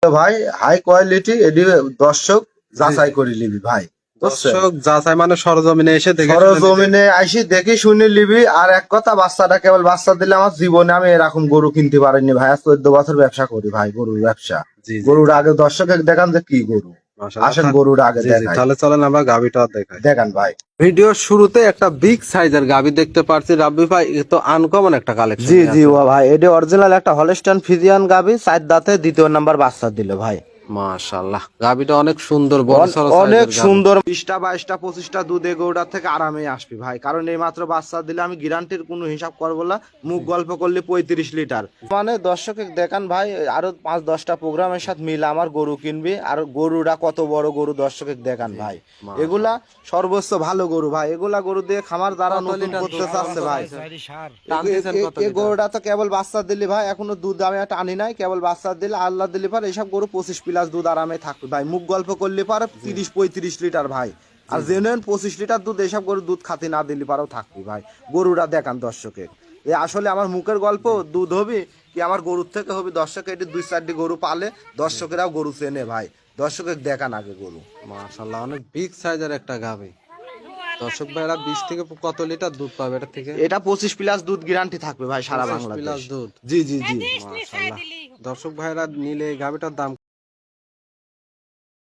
ভাই high quality এডি দর্শক যাচাই করে লিবি ভাই। দর্শক যাচাই মানে সরজমিনে এসে দেখে শুনে নিতে। সরজমিনে আইসি দেখি শুনে লিবি। আর এক কথা, বাচ্চাটা কেবল বাচ্চা দিলে আমার জীবনে আমি এরকম গরু কিনতে পারিনি ভাই। 14 বছর ব্যবসা করি ভাই, গরুর ব্যবসা। জি জি গরুর আগে দর্শকে দেখান যে কি গরু। মাশাআল্লাহ। আসেন গরুর আগে জি জি দেখাই, তাহলে চলেন আমরা গাবিটা দেখাই। দেখান ভাই। ভিডিওর শুরুতে একটা বিগ সাইজের গাবি দেখতে পাচ্ছি রাব্বি ভাই, এ তো আনকমন একটা কালেকশন। জি জি ও ভাই, এটা অরিজিনাল একটা হলস্টাইন ফ্রিজিয়ান গাবি, 4 দাঁতে, দ্বিতীয় নাম্বার বাচ্চা দিল ভাই। মাশাআল্লাহ গাবিটা অনেক সুন্দর, বড় সরো অনেক সাইজের গাবি। সুন্দর। 20টা 22টা 25টা দুধে গরুটার থেকে আরামে আসবি ভাই, কারণ এই মাত্র বাচ্চা দিলে আমি গ্যারান্টির কোনো হিসাব করবো না। মুখ গল্প করলে 35 লিটার মানে। দর্শকে দেখান ভাই, আরো 5-10টা প্রোগ্রামের সাথে মিলে আমার গরু কিনবি। আর গরুটা কত বড় গরু দর্শকে দেখান ভাই। এগুলা সর্বোচ্চ ভালো গরু ভাই। এগুলা গরু দিয়ে খামার দ্বারা নতুন করতে চাচ্ছে ভাই। এই গরুটা তো কেবল বাচ্চা দিলি ভাই, এখনো দুধ আমি একটা আনি নাই। কেবল বাচ্চা দিলে আল্লাহ দিলি পার এইসব গরু 25+ দুধ আরামে থাকবে ভাই। মুখ গল্প করলে পারে 30-35 লিটার ভাই। আর জেনুইন 25 লিটার দুধ এইসব গরু দুধ খাতে না দিলি পারেও থাকবি ভাই। গরুটা দেখান দর্শকে। এ আসলে আমার মুখের গল্প দুধ হবে কি আমার গরুর থেকে হবে। দর্শকে এটি 2-4টি গরু পালে, দর্শকেরাও গরু চেনে ভাই। দর্শকে দেখান আগে গরু। মাশাআল্লাহ অনেক বিগ সাইজের একটা গাবি। দর্শক ভাইরা 20 থেকে কত লিটার দুধ পাবে এটা থেকে? এটা 25+ দুধ গ্যারান্টি থাকবে ভাই সারা 25+ বাংলাদেশ। দুধ। জি জি জি। মাশাআল্লাহ। দর্শক ভাইরা নিলে এই গাবিটার দাম